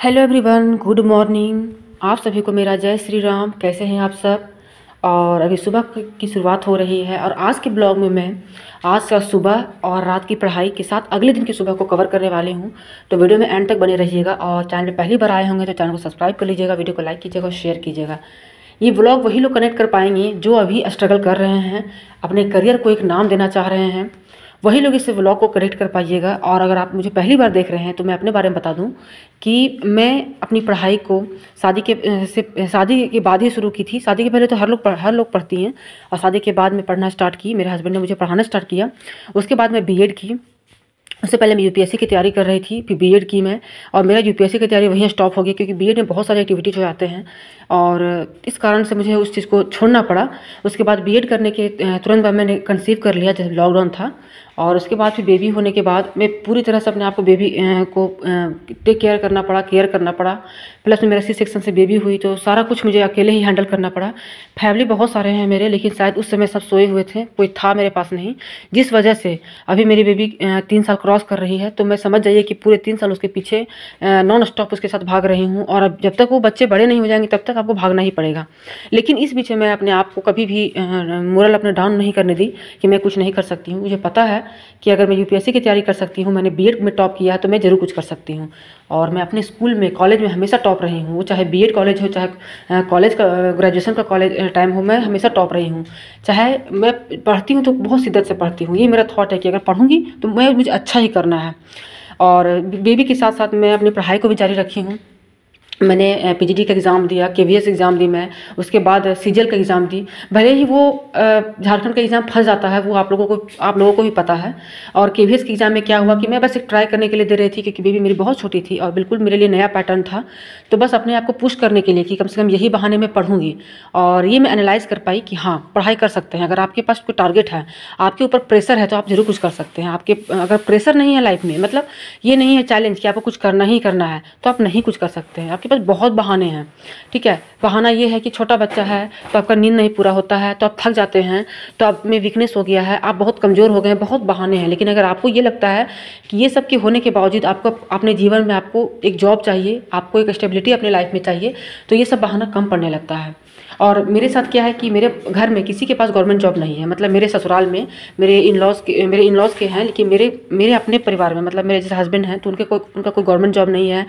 Hello everyone, good morning. आप सभी को मेरा जय श्री राम। कैसे हैं आप सब? और अभी सुबह की शुरुआत हो रही है और आज के ब्लॉग में मैं आज का सुबह और रात की पढ़ाई के साथ अगले दिन की सुबह को कवर करने वाली हूं। तो वीडियो में एंड तक बने रहिएगा और चैनल पर पहली बार आए होंगे तो चैनल को सब्सक्राइब कर लीजिएगा, वीडियो को लाइक कीजिएगा और शेयर कीजिएगा। ये ब्लॉग वही लोग कनेक्ट कर पाएंगे जो अभी स्ट्रगल कर रहे हैं, अपने करियर को एक नाम देना चाह रहे हैं, वही लोग इस व्लॉग को कनेक्ट कर पाइएगा। और अगर आप मुझे पहली बार देख रहे हैं तो मैं अपने बारे में बता दूं कि मैं अपनी पढ़ाई को शादी के बाद ही शुरू की थी। शादी के पहले तो हर लोग पढ़ती हैं और शादी के बाद मैं पढ़ना स्टार्ट की। मेरे हस्बैंड ने मुझे पढ़ाना स्टार्ट किया। उसके बाद मैं बीएड की। उससे पहले मैं यूपीएससी की तैयारी कर रही थी, फिर बीएड की मैं, और मेरा यूपीएससी की तैयारी वहीं स्टॉप हो गई क्योंकि बीएड में बहुत सारे एक्टिविटीज हो जाते हैं और इस कारण से मुझे उस चीज़ को छोड़ना पड़ा। उसके बाद बीएड करने के तुरंत बाद मैंने कंसीव कर लिया जब लॉकडाउन था। और उसके बाद फिर बेबी होने के बाद मैं पूरी तरह से अपने आप को बेबी को टेक केयर करना पड़ा। प्लस में मेरा सी सेक्शन से बेबी हुई तो सारा कुछ मुझे अकेले ही हैंडल करना पड़ा। फैमिली बहुत सारे हैं मेरे, लेकिन शायद उस समय सब सोए हुए थे, कोई था मेरे पास नहीं, जिस वजह से अभी मेरी बेबी 3 साल क्रॉस कर रही है। तो मैं समझ जाइए कि पूरे 3 साल उसके पीछे नॉन स्टॉप उसके साथ भाग रही हूँ। और अब जब तक वो बच्चे बड़े नहीं हो जाएंगे तब तक आपको भागना ही पड़ेगा। लेकिन इस बीच में मैं अपने आप को कभी भी मोरल अपने डाउन नहीं करने दी कि मैं कुछ नहीं कर सकती हूँ। मुझे पता है कि अगर मैं यूपीएससी की तैयारी कर सकती हूँ, मैंने बीएड में टॉप किया, तो मैं ज़रूर कुछ कर सकती हूँ। और मैं अपने स्कूल में, कॉलेज में हमेशा टॉप रही हूँ, वो चाहे बीएड कॉलेज हो, चाहे कॉलेज का ग्रेजुएशन का कॉलेज टाइम हो, मैं हमेशा टॉप रही हूँ। चाहे मैं पढ़ती हूँ तो बहुत शिद्दत से पढ़ती हूँ। ये मेरा थॉट है कि अगर पढ़ूँगी तो मुझे अच्छा ही करना है। और बेबी के साथ साथ मैं अपनी पढ़ाई को भी जारी रखी हूँ। मैंने पीजीडी का एग्ज़ाम दिया, केवीएस एग्ज़ाम दी मैं, उसके बाद सीजीएल का एग्ज़ाम दी। भले ही वो झारखंड का एग्ज़ाम फंस जाता है, वो आप लोगों को भी पता है। और केवीएस के एग्ज़ाम में क्या हुआ कि मैं बस एक ट्राई करने के लिए दे रही थी क्योंकि बेबी मेरी बहुत छोटी थी और बिल्कुल मेरे लिए नया पैटर्न था। तो बस अपने आप को पुश करने के लिए कि कम से कम यही बहाने में पढ़ूंगी। और ये मैं एनालाइज़ कर पाई कि हाँ, पढ़ाई कर सकते हैं। अगर आपके पास कोई टारगेट है, आपके ऊपर प्रेशर है, तो आप ज़रूर कुछ कर सकते हैं। आपके अगर प्रेशर नहीं है लाइफ में, मतलब ये नहीं है चैलेंज कि आपको कुछ करना ही करना है, तो आप नहीं कुछ कर सकते हैं। आपके पास बहुत बहाने हैं, ठीक है। बहाना ये है कि छोटा बच्चा है तो आपका नींद नहीं पूरा होता है, तो आप थक जाते हैं, तो आप में वीकनेस हो गया है, आप बहुत कमज़ोर हो गए हैं, बहुत बहाने हैं। लेकिन अगर आपको ये लगता है कि ये सब के होने के बावजूद आपको अपने जीवन में आपको एक जॉब चाहिए, आपको एक स्टेबिलिटी अपने लाइफ में चाहिए, तो ये सब बहाना कम पड़ने लगता है। और मेरे साथ क्या है कि मेरे घर में किसी के पास गवर्नमेंट जॉब नहीं है। मतलब मेरे ससुराल में मेरे इनलॉज के हैं, लेकिन मेरे अपने परिवार में, मतलब मेरे जैसे हस्बैंड हैं, तो उनका कोई गवर्नमेंट जॉब नहीं है।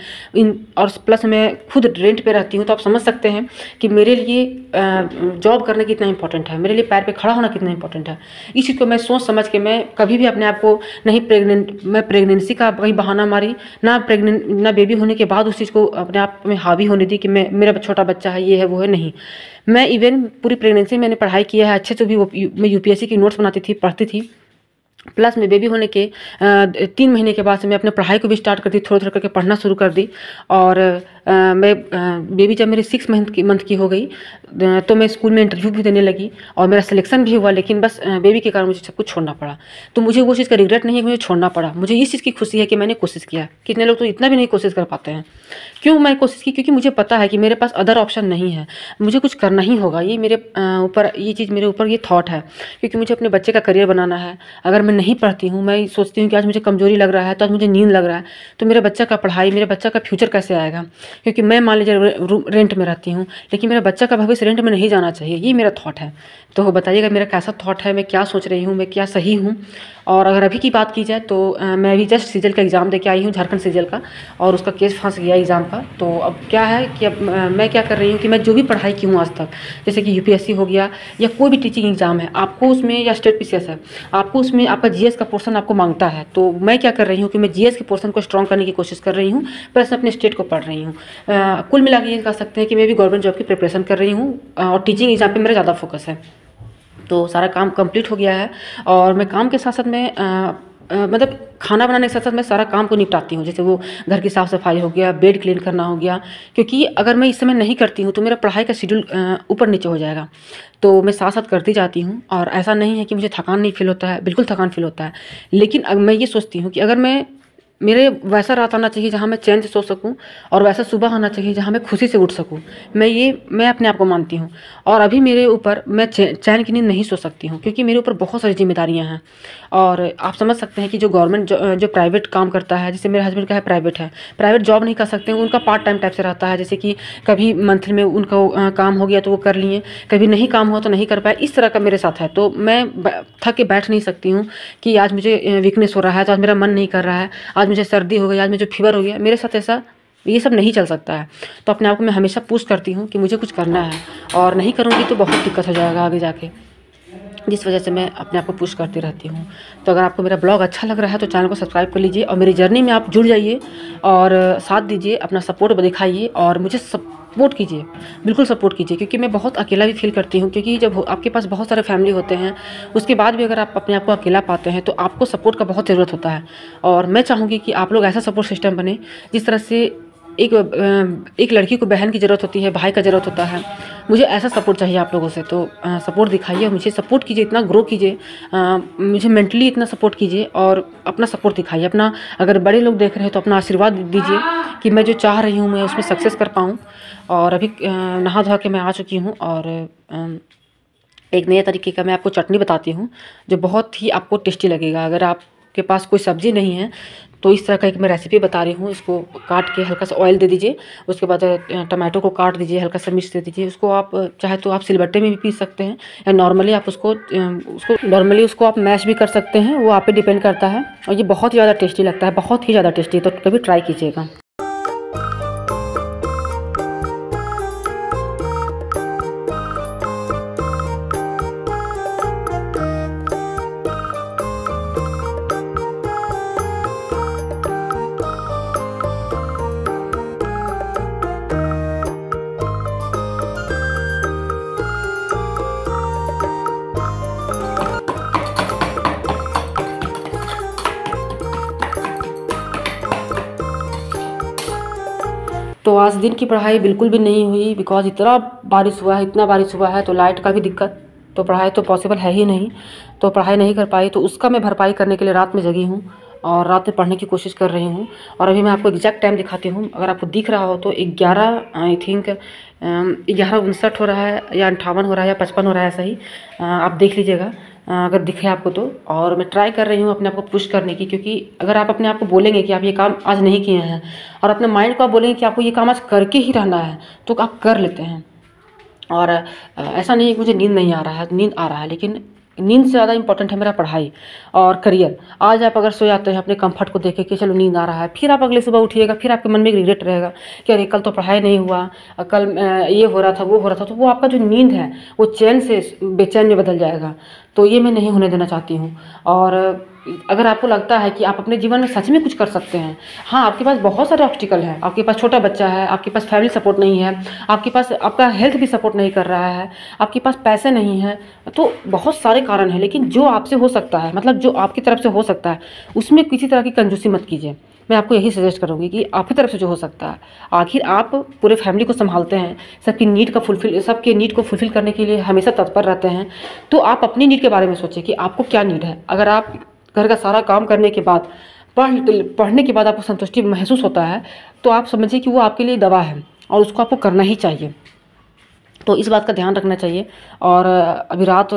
और प्लस मैं खुद रेंट पे रहती हूँ, तो आप समझ सकते हैं कि मेरे लिए जॉब करना कितना इंपॉर्टेंट है, मेरे लिए पैर पे खड़ा होना कितना इंपॉर्टेंट है। इस चीज़ को मैं सोच समझ के मैं कभी भी अपने आप को नहीं मैं प्रेगनेंसी का कहीं बहाना मारी, ना बेबी होने के बाद उस चीज़ को अपने आप में हावी होने दी कि मेरा छोटा बच्चा है, ये है वो है। नहीं, मैं इवन पूरी प्रेगनेंसी मैंने पढ़ाई किया है अच्छे से भी। मैं यूपीएससी की नोट्स बनाती थी, पढ़ती थी। प्लस में बेबी होने के 3 महीने के बाद से मैं अपने पढ़ाई को भी स्टार्ट कर दी, थोड़ा थोड़ा करके पढ़ना शुरू कर दी। और मैं बेबी जब मेरी 6 मंथ की हो गई तो मैं स्कूल में इंटरव्यू भी देने लगी और मेरा सिलेक्शन भी हुआ। लेकिन बस बेबी के कारण मुझे सब कुछ छोड़ना पड़ा। तो मुझे वो चीज़ का रिग्रेट नहीं है कि मुझे छोड़ना पड़ा, मुझे इस चीज़ की खुशी है कि मैंने कोशिश किया। कितने लोग तो इतना भी नहीं कोशिश कर पाते हैं। क्यों मैं कोशिश की? क्योंकि मुझे पता है कि मेरे पास अदर ऑप्शन नहीं है, मुझे कुछ करना ही होगा। ये मेरे ऊपर ये चीज़ मेरे ऊपर ये थॉट है, क्योंकि मुझे अपने बच्चे का करियर बनाना है। अगर मैं नहीं पढ़ती हूँ, मैं सोचती हूँ कि आज मुझे कमजोरी लग रहा है, तो आज मुझे नींद लग रहा है, तो मेरे बच्चा का पढ़ाई, मेरे बच्चा का फ्यूचर कैसे आएगा? क्योंकि मैं मान लीजिए रेंट में रहती हूँ, लेकिन मेरा बच्चा का भविष्य रेंट में नहीं जाना चाहिए। ये मेरा थॉट है। तो बताइएगा मेरा कैसा थॉट है, मैं क्या सोच रही हूँ, मैं क्या सही हूँ। और अगर अभी की बात की जाए तो मैं अभी जस्ट सीजीएल का एग्ज़ाम दे के आई हूँ, झारखंड सीजीएल का, और उसका केस फंस गया एग्ज़ाम का। तो अब क्या है कि अब मैं क्या कर रही हूँ कि मैं जो भी पढ़ाई की हूँ आज तक, जैसे कि यूपीएससी हो गया या कोई भी टीचिंग एग्ज़ाम है, आपको उसमें, या स्टेट पीसीएस है, आपको उसमें आपका जीएस का पोर्शन आपको मांगता है। तो मैं क्या कर रही हूँ कि मैं जीएस के पोर्शन को स्ट्रॉन्ग करने की कोशिश कर रही हूँ, प्लस अपने स्टेट को पढ़ रही हूँ। कुल मिला के ये कह सकते हैं कि मैं भी गवर्नमेंट जॉब की प्रिपरेशन कर रही हूँ और टीचिंग एग्ज़ाम पर मेरा ज़्यादा फोकस है। तो सारा काम कंप्लीट हो गया है और मैं काम के साथ साथ में मतलब खाना बनाने के साथ साथ मैं सारा काम को निपटाती हूँ। जैसे वो घर की साफ़ सफाई हो गया, बेड क्लीन करना हो गया, क्योंकि अगर मैं इस समय नहीं करती हूँ तो मेरा पढ़ाई का शेड्यूल ऊपर नीचे हो जाएगा। तो मैं साथ साथ करती जाती हूँ और ऐसा नहीं है कि मुझे थकान नहीं फील होता है, बिल्कुल थकान फील होता है। लेकिन अब मैं ये सोचती हूँ कि अगर मैं मेरे वैसा रात आना चाहिए जहाँ मैं चैन से सो सकूँ, और वैसा सुबह आना चाहिए जहाँ मैं खुशी से उठ सकूँ। मैं अपने आप को मानती हूँ। और अभी मेरे ऊपर मैं चैन की नींद नहीं सो सकती हूँ, क्योंकि मेरे ऊपर बहुत सारी जिम्मेदारियाँ हैं। और आप समझ सकते हैं कि जो गवर्नमेंट जो प्राइवेट काम करता है, जैसे मेरे हस्बैंड का है प्राइवेट जॉब नहीं कर सकते हैं, उनका पार्ट टाइम टाइप से रहता है। जैसे कि कभी मंथली में उनका काम हो गया तो वो कर लिए, कभी नहीं काम हुआ तो नहीं कर पाए, इस तरह का मेरे साथ है। तो मैं थक के बैठ नहीं सकती हूँ कि आज मुझे वीकनेस हो रहा है, तो आज मेरा मन नहीं कर रहा है, आज मुझे सर्दी हो गई, आज मुझे फीवर हो गया। मेरे साथ ऐसा ये सब नहीं चल सकता है। तो अपने आप को मैं हमेशा पुश करती हूँ कि मुझे कुछ करना है, और नहीं करूँगी तो बहुत दिक्कत हो जाएगा आगे जाके, जिस वजह से मैं अपने आप को पुश करती रहती हूँ। तो अगर आपको मेरा ब्लॉग अच्छा लग रहा है तो चैनल को सब्सक्राइब कर लीजिए, और मेरी जर्नी में आप जुड़ जाइए और साथ दीजिए, अपना सपोर्ट दिखाइए और मुझे सपोर्ट कीजिए, बिल्कुल सपोर्ट कीजिए। क्योंकि मैं बहुत अकेला भी फील करती हूँ, क्योंकि जब आपके पास बहुत सारे फैमिली होते हैं, उसके बाद भी अगर आप अपने आप को अकेला पाते हैं तो आपको सपोर्ट का बहुत ज़रूरत होता है। और मैं चाहूँगी कि आप लोग ऐसा सपोर्ट सिस्टम बने जिस तरह से एक लड़की को बहन की ज़रूरत होती है, भाई का ज़रूरत होता है, मुझे ऐसा सपोर्ट चाहिए आप लोगों से। तो सपोर्ट दिखाइए, मुझे सपोर्ट कीजिए, इतना ग्रो कीजिए, मुझे मेंटली इतना सपोर्ट कीजिए और अपना सपोर्ट दिखाइए। अपना, अगर बड़े लोग देख रहे हैं तो अपना आशीर्वाद दीजिए कि मैं जो चाह रही हूँ मैं उसमें सक्सेस कर पाऊँ। और अभी नहा धो के मैं आ चुकी हूँ, और एक नए तरीके का मैं आपको चटनी बताती हूँ जो बहुत ही आपको टेस्टी लगेगा। अगर आपके पास कोई सब्ज़ी नहीं है तो इस तरह का एक मैं रेसिपी बता रही हूँ। इसको काट के हल्का सा ऑयल दे दीजिए, उसके बाद टमाटो को काट दीजिए, हल्का सा मिर्च दे दीजिए। उसको आप चाहे तो आप सिलबट्टे में भी पीस सकते हैं, या नॉर्मली आप उसको आप मैश भी कर सकते हैं, वो आप पे डिपेंड करता है। और ये बहुत ही ज़्यादा टेस्टी लगता है, बहुत ही ज़्यादा टेस्टी। तो कभी ट्राई कीजिएगा। तो आज दिन की पढ़ाई बिल्कुल भी नहीं हुई, बिकॉज इतना बारिश हुआ है तो लाइट का भी दिक्कत, तो पढ़ाई तो पॉसिबल है ही नहीं। तो पढ़ाई नहीं कर पाई, तो उसका मैं भरपाई करने के लिए रात में जगी हूँ और रात में पढ़ने की कोशिश कर रही हूँ। और अभी मैं आपको एग्जैक्ट टाइम दिखाती हूँ, अगर आपको दिख रहा हो तो 11 आई थिंक 11:59 हो रहा है, या 58 हो रहा है, या 55 हो रहा है, सही आप देख लीजिएगा अगर दिखे आपको तो। और मैं ट्राई कर रही हूँ अपने आप को पुश करने की, क्योंकि अगर आप अपने आप को बोलेंगे कि आप ये काम आज नहीं किए हैं, और अपने माइंड को आप बोलेंगे कि आपको ये काम आज करके ही रहना है, तो आप कर लेते हैं। और ऐसा नहीं है कि मुझे नींद नहीं आ रहा है, नींद आ रहा है, लेकिन नींद से ज़्यादा इंपॉर्टेंट है मेरा पढ़ाई और करियर। आज आप अगर सो जाते हैं अपने कंफर्ट को देख के कि चलो नींद आ रहा है, फिर आप अगले सुबह उठिएगा, फिर आपके मन में एक रिग्रेट रहेगा कि अरे कल तो पढ़ाई नहीं हुआ, कल ये हो रहा था, वो हो रहा था, तो वो आपका जो नींद है वो चैन से बेचैन में बदल जाएगा। तो ये मैं नहीं होने देना चाहती हूँ। और अगर आपको लगता है कि आप अपने जीवन में सच में कुछ कर सकते हैं, हाँ, आपके पास बहुत सारे ऑब्स्टिकल हैं, आपके पास छोटा बच्चा है, आपके पास फैमिली सपोर्ट नहीं है, आपके पास आपका हेल्थ भी सपोर्ट नहीं कर रहा है, आपके पास पैसे नहीं हैं, तो बहुत सारे कारण हैं। लेकिन जो आपसे हो सकता है, मतलब जो आपकी तरफ से हो सकता है, उसमें किसी तरह की कंजूसी मत कीजिए। मैं आपको यही सजेस्ट करूँगी कि आपकी तरफ से जो हो सकता है, आखिर आप पूरे फैमिली को संभालते हैं, सबकी नीड को फुलफिल करने के लिए हमेशा तत्पर रहते हैं, तो आप अपनी नीड के बारे में सोचिए कि आपको क्या नीड है। अगर आप घर का सारा काम करने के बाद पढ़ने के बाद आपको संतुष्टि महसूस होता है, तो आप समझिए कि वो आपके लिए दवा है और उसको आपको करना ही चाहिए। तो इस बात का ध्यान रखना चाहिए। और अभी रात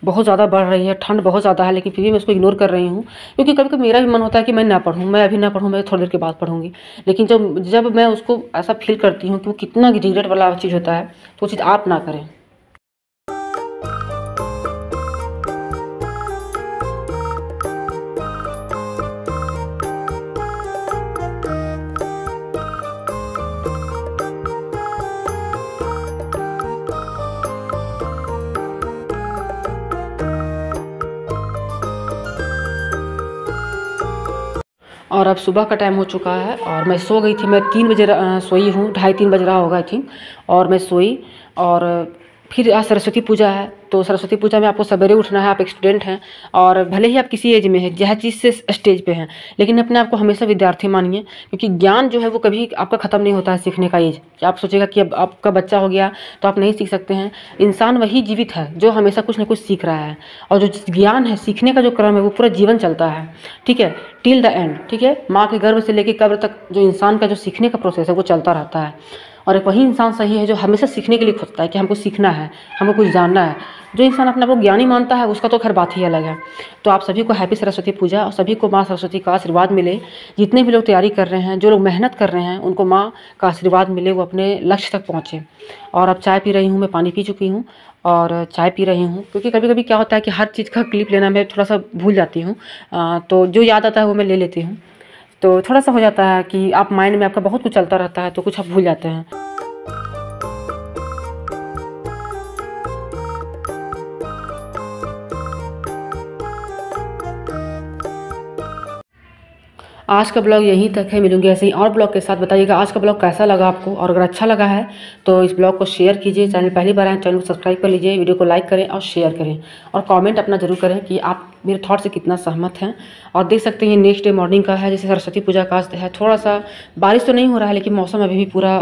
बहुत ज़्यादा बढ़ रही है, ठंड बहुत ज़्यादा है, लेकिन फिर भी मैं उसको इग्नोर कर रही हूँ, क्योंकि कभी कभी मेरा भी मन होता है कि मैं ना पढ़ूँ, मैं अभी ना पढ़ूँ, मैं थोड़ी देर के बाद पढ़ूँगी। लेकिन जब मैं उसको ऐसा फील करती हूँ कि वो कितना रिग्रेट वाला चीज़ होता है, तो वो चीज़ आप ना करें। और अब सुबह का टाइम हो चुका है और मैं सो गई थी। मैं 3 बजे सोई हूँ, 2:30-3 बज रहा होगा आई थिंक, और मैं सोई। और फिर आज सरस्वती पूजा है, तो सरस्वती पूजा में आपको सवेरे उठना है। आप एक स्टूडेंट हैं और भले ही आप किसी एज में हैं, जहाँ चीज़ से स्टेज पे हैं, लेकिन अपने आप को हमेशा विद्यार्थी मानिए, क्योंकि ज्ञान जो है वो कभी आपका ख़त्म नहीं होता है। सीखने का एज कि आप सोचेगा कि अब आपका बच्चा हो गया तो आप नहीं सीख सकते हैं। इंसान वही जीवित है जो हमेशा कुछ ना कुछ सीख रहा है, और जो ज्ञान है, सीखने का जो क्रम है वो पूरा जीवन चलता है, ठीक है, टिल द एंड, ठीक है। माँ के गर्भ से लेकर कब्र तक जो इंसान का जो सीखने का प्रोसेस है वो चलता रहता है। और एक वही इंसान सही है जो हमेशा सीखने के लिए खोजता है कि हमको सीखना है, हमको कुछ जानना है। जो इंसान अपने आप को ज्ञानी मानता है उसका तो खैर बात ही अलग है। तो आप सभी को हैप्पी सरस्वती पूजा, और सभी को माँ सरस्वती का आशीर्वाद मिले। जितने भी लोग तैयारी कर रहे हैं, जो लोग मेहनत कर रहे हैं, उनको माँ का आशीर्वाद मिले, वो अपने लक्ष्य तक पहुँचे। और अब चाय पी रही हूँ, मैं पानी पी चुकी हूँ और चाय पी रही हूँ, क्योंकि कभी कभी क्या होता है कि हर चीज़ का क्लिप लेना मैं थोड़ा सा भूल जाती हूँ। तो जो याद आता है वो मैं ले लेती हूँ। तो थोड़ा सा हो जाता है कि आप माइंड में आपका बहुत कुछ चलता रहता है, तो कुछ आप भूल जाते हैं। आज का ब्लॉग यहीं तक है, मिलूंगी ऐसे ही और ब्लॉग के साथ। बताइएगा आज का ब्लॉग कैसा लगा आपको, और अगर अच्छा लगा है तो इस ब्लॉग को शेयर कीजिए। चैनल पहली बार आए, चैनल को सब्सक्राइब कर लीजिए, वीडियो को लाइक करें और शेयर करें, और कमेंट अपना जरूर करें कि आप मेरे थॉट से कितना सहमत हैं। और देख सकते हैं नेक्स्ट डे मॉर्निंग का है, जैसे सरस्वती पूजा का है। थोड़ा सा बारिश तो नहीं हो रहा है, लेकिन मौसम अभी भी पूरा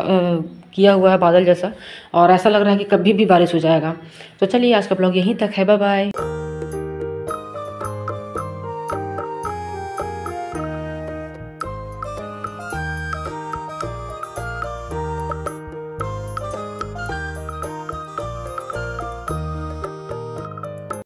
किया हुआ है बादल जैसा, और ऐसा लग रहा है कि कभी भी बारिश हो जाएगा। तो चलिए आज का ब्लॉग यहीं तक है, बाय बाय।